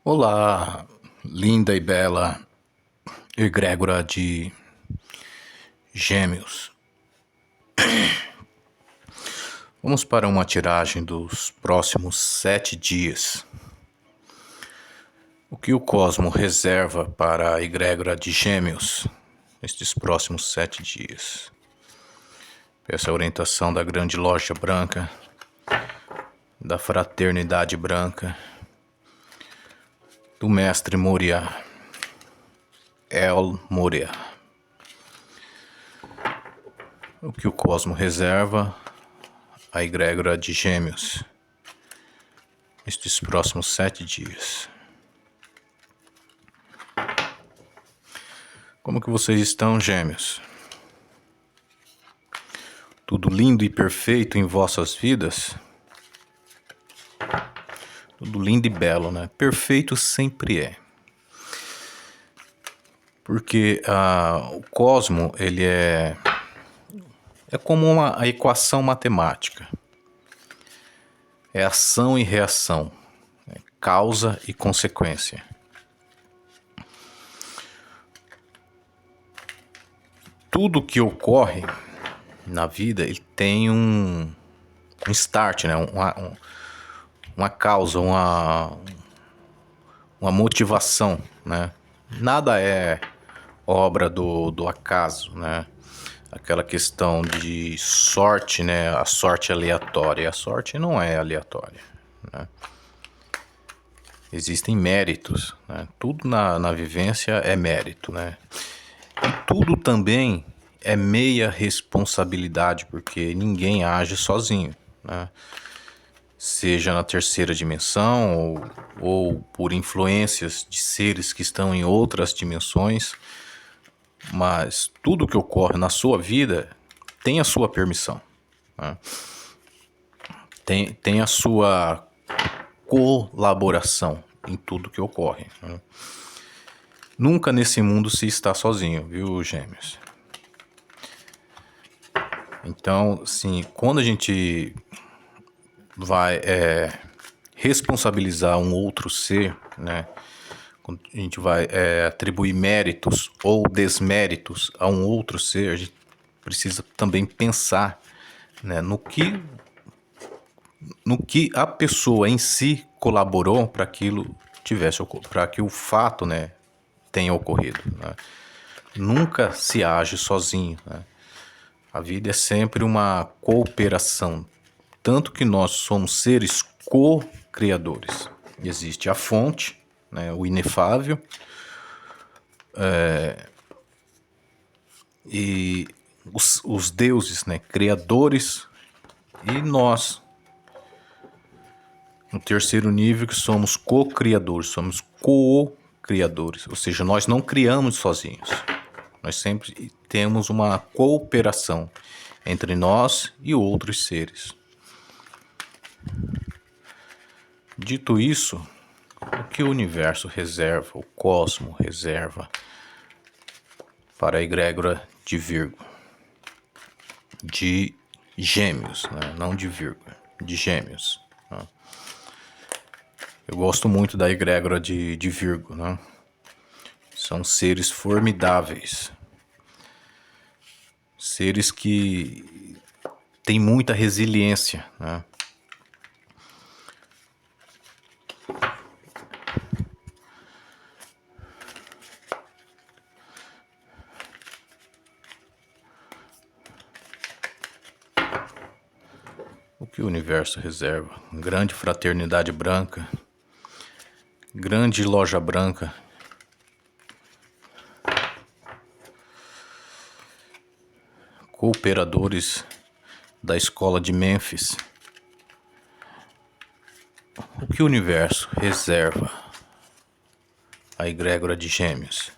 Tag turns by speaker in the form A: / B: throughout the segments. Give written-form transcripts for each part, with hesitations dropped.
A: Olá, linda e bela egrégora de Gêmeos. Vamos para uma tiragem dos próximos 7 dias. O que o cosmo reserva para a egrégora de Gêmeos nestes próximos 7 dias? Essa orientação da Grande Loja Branca, da Fraternidade Branca, do Mestre Moria, El Moria. O que o cosmo reserva à egrégora de Gêmeos nestes próximos 7 dias? Como que vocês estão, Gêmeos? Tudo lindo e perfeito em vossas vidas? Tudo lindo e belo, né? Perfeito sempre é. Porque o cosmo, ele é como uma equação matemática. É ação e reação, causa e consequência. Tudo que ocorre na vida, ele tem um start, né? Uma causa, uma motivação, né? Nada é obra do acaso, né? Aquela questão de sorte, né? A sorte aleatória. A sorte não é aleatória, né? Existem méritos, né? Tudo na vivência é mérito, né? E tudo também é meia responsabilidade, porque ninguém age sozinho, né? Seja na terceira dimensão ou por influências de seres que estão em outras dimensões, mas tudo que ocorre na sua vida tem a sua permissão, né? Tem a sua colaboração em tudo que ocorre, né? Nunca nesse mundo se está sozinho, viu, Gêmeos? Então, sim, quando a gente vai responsabilizar um outro ser, né? Quando a gente vai atribuir méritos ou desméritos a um outro ser, a gente precisa também pensar, né, no que a pessoa em si colaborou para aquilo para que o fato, né, tenha ocorrido, né? Nunca se age sozinho, né? A vida é sempre uma cooperação, tanto que nós somos seres co-criadores. Existe a fonte, né, o inefável, e os deuses, né, criadores, e nós, no terceiro nível, que somos co-criadores, somos co-criadores, ou seja, nós não criamos sozinhos, nós sempre temos uma cooperação entre nós e outros seres. Dito isso, o que o universo reserva, o cosmo reserva para a egrégora de Virgo, de Gêmeos, né? Não de Virgo, de Gêmeos, né? Eu gosto muito da egrégora de Virgo, né? São seres formidáveis, seres que têm muita resiliência, né? O que o universo reserva? Grande fraternidade branca, grande loja branca, cooperadores da escola de Mênfis. O que o universo reserva à egrégora de Gêmeos?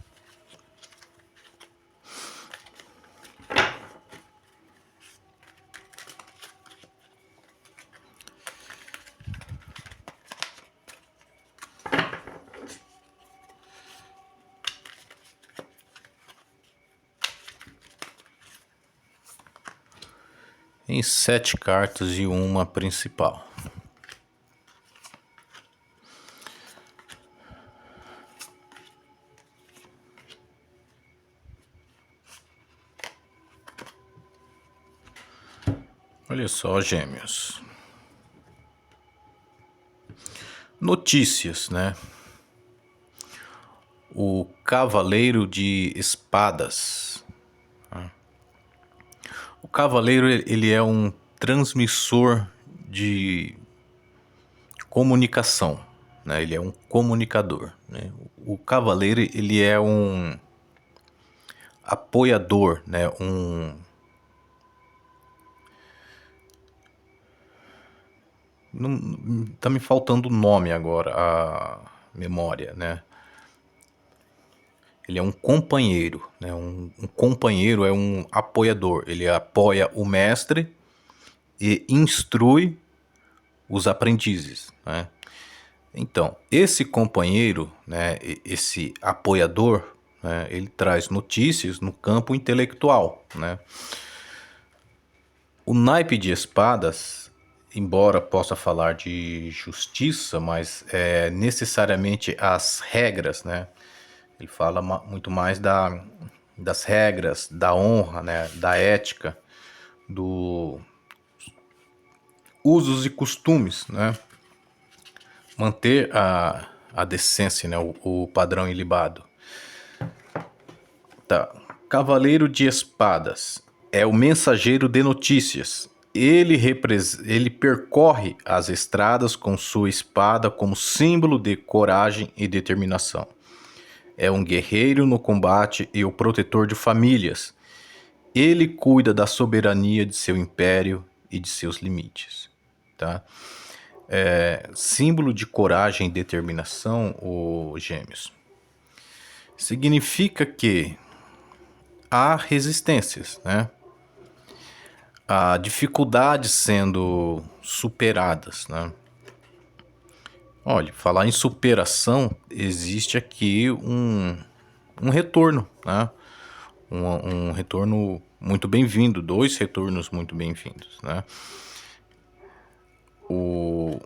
A: Em 7 cartas e uma principal. Olha só, Gêmeos. Notícias, né? O Cavaleiro de Espadas. O Cavaleiro, ele é um transmissor de comunicação, né? Ele é um comunicador, né? O Cavaleiro, ele é um apoiador, né? Não, tá me faltando o nome agora, a memória, né? Ele é um companheiro, né? Um companheiro é um apoiador. Ele apoia o mestre e instrui os aprendizes, né? Então, esse companheiro, né, esse apoiador, né, ele traz notícias no campo intelectual, né? O naipe de espadas, embora possa falar de justiça, mas é necessariamente as regras, né? Ele fala muito mais das regras, da honra, né? Da ética, do usos e costumes, né? Manter a decência, né? O padrão ilibado. Tá. Cavaleiro de Espadas é o mensageiro de notícias. Ele percorre as estradas com sua espada como símbolo de coragem e determinação. É um guerreiro no combate e o protetor de famílias. Ele cuida da soberania de seu império e de seus limites. Tá? Símbolo de coragem e determinação, Gêmeos. Significa que há resistências, né? Há dificuldades sendo superadas, né? Olha, falar em superação, existe aqui um retorno, né? Um retorno muito bem-vindo, 2 retornos muito bem-vindos, né? O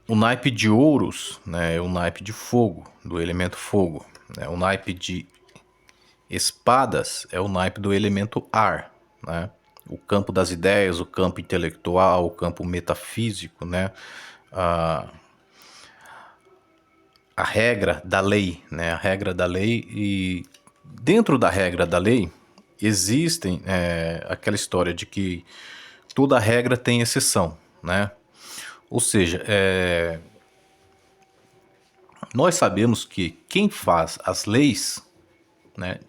A: naipe de ouros, né, é o naipe de fogo, do elemento fogo, né? O naipe de espadas é o naipe do elemento ar, né? O campo das ideias, o campo intelectual, o campo metafísico, né? A regra da lei, né? A regra da lei, e dentro da regra da lei existem aquela história de que toda regra tem exceção, né? Ou seja, nós sabemos que quem faz as leis, né,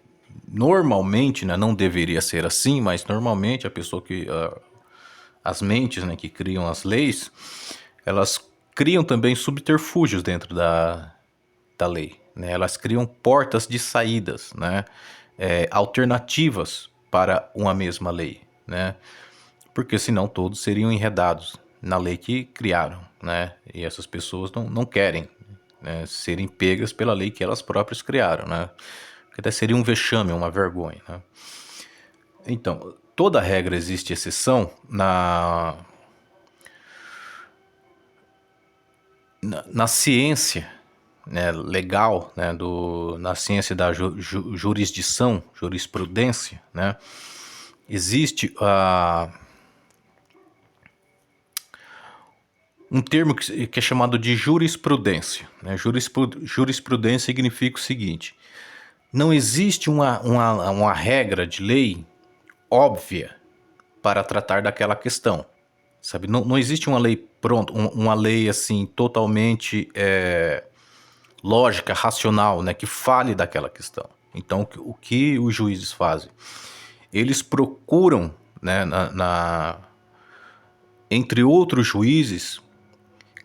A: normalmente, né, não deveria ser assim, mas normalmente a pessoa que as mentes, né, que criam as leis, elas criam também subterfúgios dentro da lei, né? Elas criam portas de saídas, né? Alternativas para uma mesma lei, né? Porque senão todos seriam enredados na lei que criaram, né? E essas pessoas não querem, né, serem pegas pela lei que elas próprias criaram, né? Porque até seria um vexame, uma vergonha, né? Então, toda regra existe exceção na ciência, né, legal, né, na ciência da jurisdição, jurisprudência, né? Existe um termo que é chamado de jurisprudência, né? Jurisprudência significa o seguinte: não existe uma regra de lei óbvia para tratar daquela questão, sabe? Não existe uma lei pronta, uma lei assim totalmente lógica, racional, né, que fale daquela questão. Então, o que os juízes fazem? Eles procuram, né, entre outros juízes,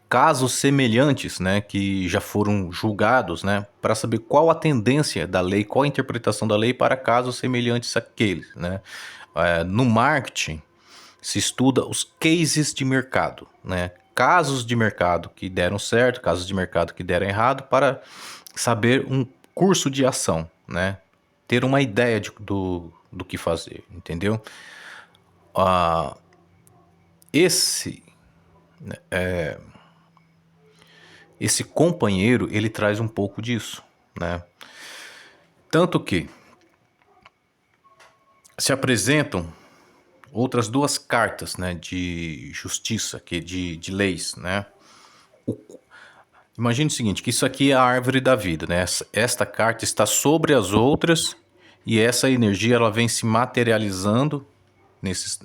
A: casos semelhantes, né, que já foram julgados, né, para saber qual a tendência da lei, qual a interpretação da lei para casos semelhantes àqueles, né. No marketing, se estuda os cases de mercado, né, casos de mercado que deram certo, casos de mercado que deram errado, para saber um curso de ação, né, ter uma ideia do que fazer, entendeu? Esse companheiro, ele traz um pouco disso, né? Tanto que se apresentam outras duas cartas, né, de justiça, que de leis, né? Imagine o seguinte, que isso aqui é a árvore da vida, né? Esta carta está sobre as outras e essa energia ela vem se materializando nesses,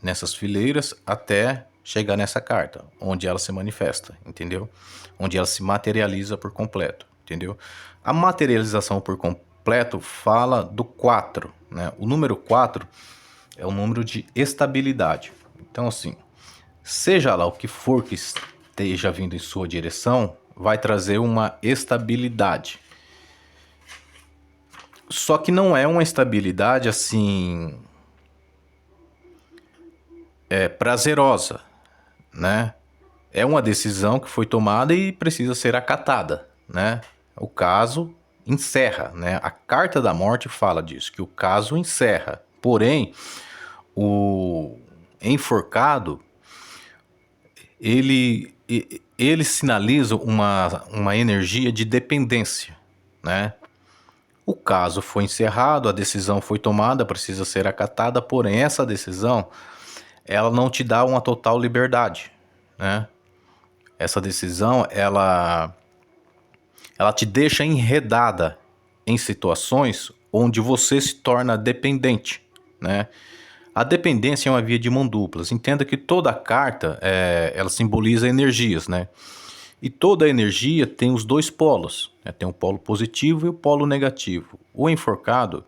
A: nessas fileiras até chegar nessa carta, onde ela se manifesta, entendeu? Onde ela se materializa por completo, entendeu? A materialização por completo fala do 4, né? O número 4 é o número de estabilidade. Então, assim, seja lá o que for que esteja vindo em sua direção, vai trazer uma estabilidade. Só que não é uma estabilidade assim prazerosa, né? É uma decisão que foi tomada e precisa ser acatada, né? O caso encerra, né? A carta da morte fala disso, que o caso encerra. Porém, o enforcado, ele sinaliza uma energia de dependência, né? O caso foi encerrado, a decisão foi tomada, precisa ser acatada, porém essa decisão, ela não te dá uma total liberdade, né? Essa decisão, ela te deixa enredada em situações onde você se torna dependente, né? A dependência é uma via de mão duplas. Entenda que toda carta, ela simboliza energias, né? E toda energia tem os dois polos, né? Tem o polo positivo e o polo negativo. O enforcado,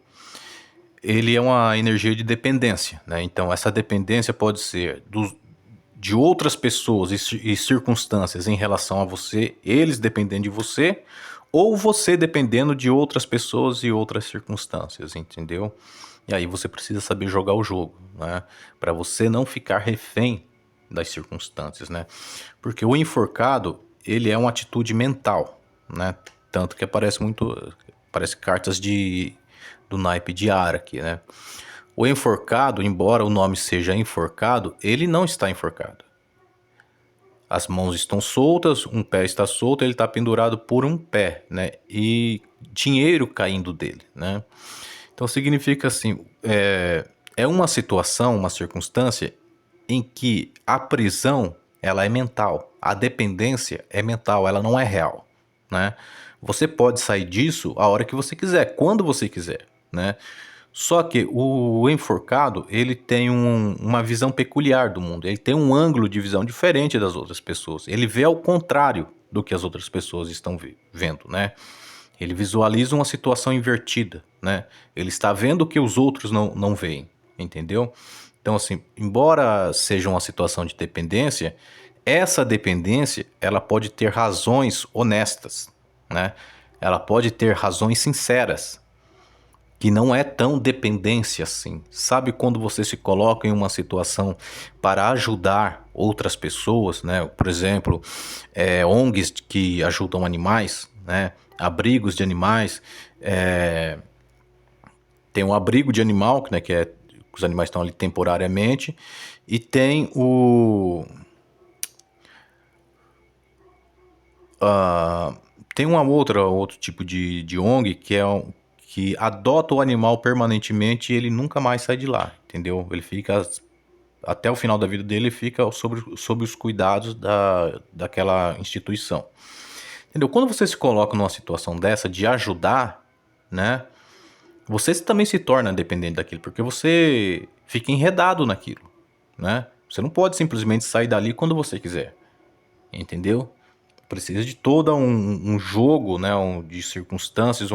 A: ele é uma energia de dependência, né? Então essa dependência pode ser de outras pessoas e circunstâncias em relação a você, eles dependendo de você, ou você dependendo de outras pessoas e outras circunstâncias, entendeu? E aí você precisa saber jogar o jogo, né? Para você não ficar refém das circunstâncias, né? Porque o enforcado, ele é uma atitude mental, né? Tanto que parece cartas do naipe de ar aqui, né? O enforcado, embora o nome seja enforcado, ele não está enforcado. As mãos estão soltas, um pé está solto, ele está pendurado por um pé, né? E dinheiro caindo dele, né? Então significa assim, é uma situação, uma circunstância em que a prisão, ela é mental, a dependência é mental, ela não é real, né? Você pode sair disso a hora que você quiser, quando você quiser, né? Só que o enforcado, ele tem uma visão peculiar do mundo, ele tem um ângulo de visão diferente das outras pessoas, ele vê ao contrário do que as outras pessoas estão vendo, né? Ele visualiza uma situação invertida, né? Ele está vendo o que os outros não veem, entendeu? Então, assim, embora seja uma situação de dependência, essa dependência, ela pode ter razões honestas, né? Ela pode ter razões sinceras, que não é tão dependência assim. Sabe quando você se coloca em uma situação para ajudar outras pessoas, né? Por exemplo, ONGs que ajudam animais, né? Abrigos de animais. Tem um abrigo de animal, né? Que os animais estão ali temporariamente. E tem tem outro tipo de ONG que que adota o animal permanentemente e ele nunca mais sai de lá, entendeu? Ele fica até o final da vida dele, fica sob os cuidados daquela instituição, entendeu? Quando você se coloca numa situação dessa de ajudar, né? Você também se torna dependente daquilo, porque você fica enredado naquilo, né? Você não pode simplesmente sair dali quando você quiser, entendeu? Precisa de todo um jogo, né, de circunstâncias,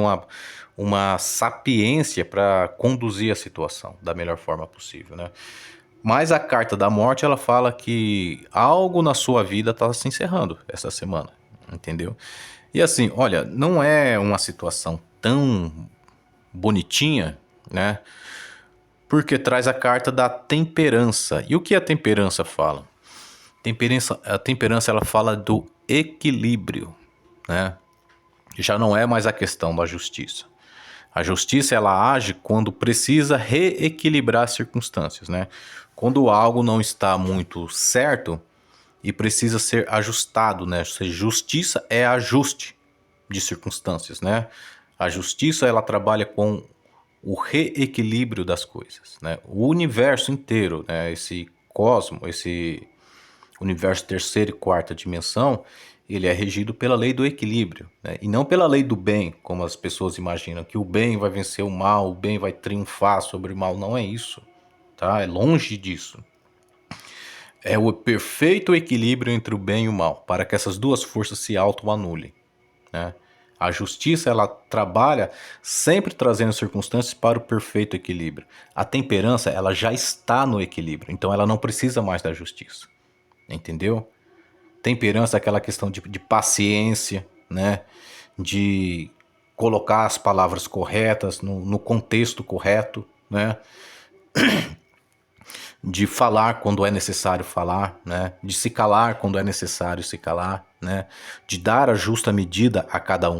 A: uma sapiência para conduzir a situação da melhor forma possível, né? Mas a carta da morte, ela fala que algo na sua vida está se encerrando essa semana, entendeu? E assim, olha, não é uma situação tão bonitinha, né? Porque traz a carta da temperança. E o que a temperança fala? A temperança ela fala do equilíbrio, né? Já não é mais a questão da justiça. A justiça ela age quando precisa reequilibrar as circunstâncias, né? Quando algo não está muito certo e precisa ser ajustado, né? Ou seja, justiça é ajuste de circunstâncias, né? A justiça ela trabalha com o reequilíbrio das coisas, né? O universo inteiro, né? Esse cosmo, esse universo terceira e quarta dimensão, ele é regido pela lei do equilíbrio, né? E não pela lei do bem, como as pessoas imaginam, que o bem vai vencer o mal, o bem vai triunfar sobre o mal. Não é isso, tá? É longe disso. É o perfeito equilíbrio entre o bem e o mal, para que essas duas forças se auto-anulem, né? A justiça, ela trabalha sempre trazendo circunstâncias para o perfeito equilíbrio. A temperança, ela já está no equilíbrio, então ela não precisa mais da justiça, entendeu? Temperança é aquela questão de paciência, né? De colocar as palavras corretas no contexto correto, né? De falar quando é necessário falar, né? De se calar quando é necessário se calar, né? De dar a justa medida a cada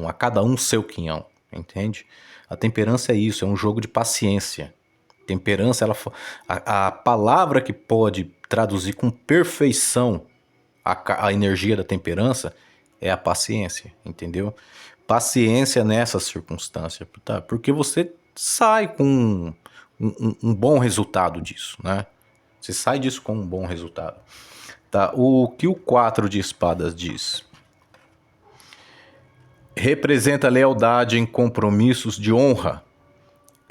A: um seu quinhão, entende? A temperança é isso, é um jogo de paciência. Temperança, a palavra que pode traduzir com perfeição a energia da temperança é a paciência, entendeu? Paciência nessa circunstância, tá? Porque você sai com um bom resultado disso, né? Você sai disso com um bom resultado. Tá? O que o 4 de espadas diz? Representa lealdade em compromissos de honra.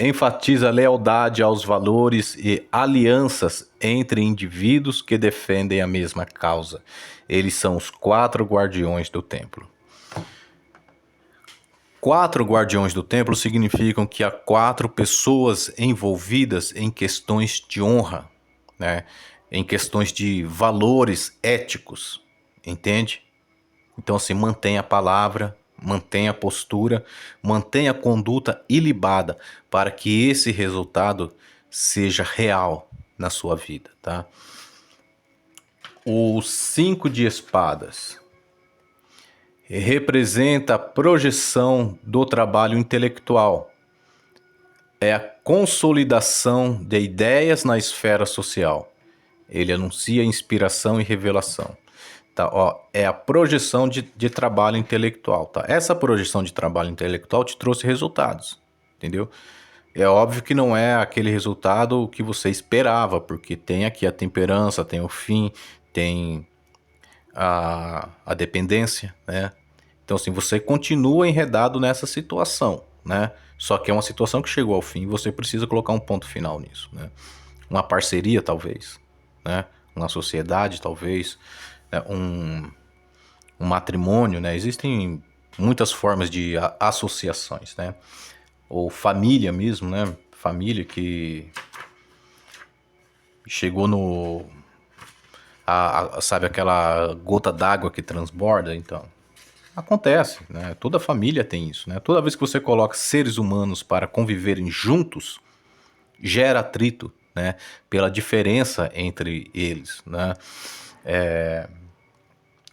A: Enfatiza lealdade aos valores e alianças entre indivíduos que defendem a mesma causa. Eles são os 4 guardiões do templo. 4 guardiões do templo significam que há 4 pessoas envolvidas em questões de honra, né? Em questões de valores éticos, entende? Então, assim, mantenha a palavra, mantenha a postura, mantenha a conduta ilibada para que esse resultado seja real na sua vida, tá? O 5 de espadas representa a projeção do trabalho intelectual. É a consolidação de ideias na esfera social. Ele anuncia inspiração e revelação. Tá, ó, é a projeção de trabalho intelectual. Tá? Essa projeção de trabalho intelectual te trouxe resultados, entendeu? É óbvio que não é aquele resultado que você esperava, porque tem aqui a temperança, tem o fim, tem a dependência, né? Então, assim, você continua enredado nessa situação, né? Só que é uma situação que chegou ao fim e você precisa colocar um ponto final nisso, né? Uma parceria, talvez, né? Uma sociedade, talvez, né? Um matrimônio, né? Existem muitas formas de associações, né? Ou família mesmo, né? Família que chegou no... sabe, aquela gota d'água que transborda, então... Acontece, né? Toda família tem isso, né? Toda vez que você coloca seres humanos para conviverem juntos, gera atrito, né? Pela diferença entre eles, né?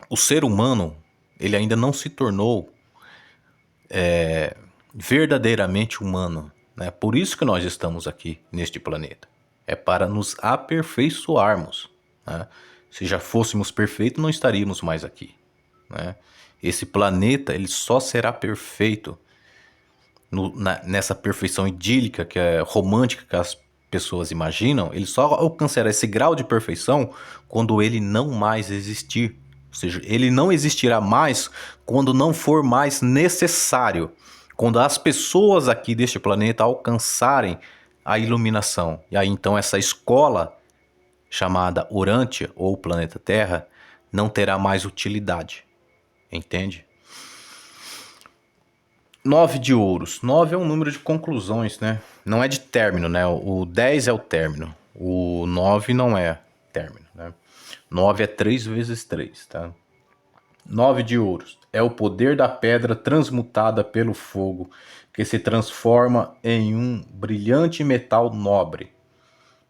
A: O ser humano, ele ainda não se tornou verdadeiramente humano, né? Por isso que nós estamos aqui neste planeta. É para nos aperfeiçoarmos, né? Se já fôssemos perfeitos, não estaríamos mais aqui, né? Esse planeta, ele só será perfeito nessa perfeição idílica, que é romântica, que as pessoas imaginam. Ele só alcançará esse grau de perfeição quando ele não mais existir. Ou seja, ele não existirá mais quando não for mais necessário. Quando as pessoas aqui deste planeta alcançarem a iluminação. E aí então essa escola chamada Urântia ou planeta Terra não terá mais utilidade. Entende? 9 de ouros. 9 é um número de conclusões, né? Não é de término, né? O 10 é o término. O 9 não é término, né? 9 é 3 vezes 3, tá? 9 de ouros. É o poder da pedra transmutada pelo fogo, que se transforma em um brilhante metal nobre.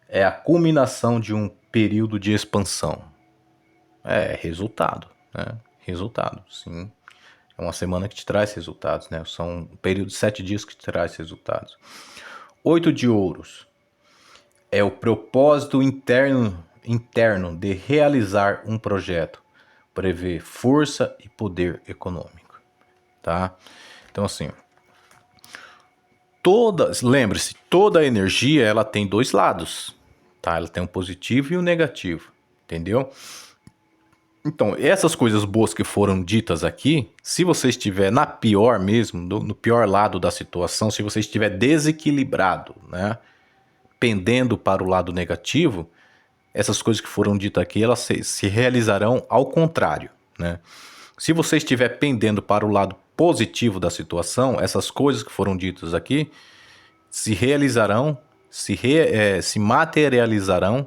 A: É a culminação de um período de expansão. É resultado, né? Resultado, sim. É uma semana que te traz resultados, né? São um período de 7 dias que te traz resultados. 8 de ouros. É o propósito interno de realizar um projeto. Prevê força e poder econômico, tá? Então, assim, lembre-se, toda energia ela tem dois lados, tá? Ela tem um positivo e um negativo, entendeu? Então, essas coisas boas que foram ditas aqui, se você estiver na pior mesmo, no pior lado da situação, se você estiver desequilibrado, né, pendendo para o lado negativo, essas coisas que foram ditas aqui, elas se realizarão ao contrário, né? Se você estiver pendendo para o lado positivo da situação, essas coisas que foram ditas aqui se realizarão, se materializarão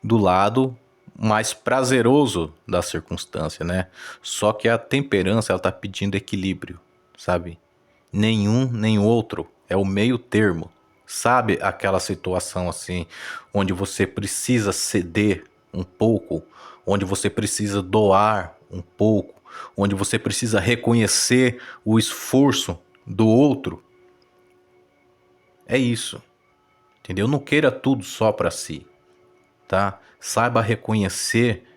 A: do lado mais prazeroso da circunstância, né? Só que a temperança, ela tá pedindo equilíbrio, sabe? Nenhum nem outro, é o meio termo. Sabe aquela situação assim, onde você precisa ceder um pouco, onde você precisa doar um pouco, onde você precisa reconhecer o esforço do outro? É isso, entendeu? Não queira tudo só para si, tá? Saiba reconhecer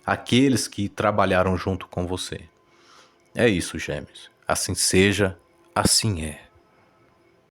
A: aqueles que trabalharam junto com você. É isso, gêmeos. Assim seja, assim é.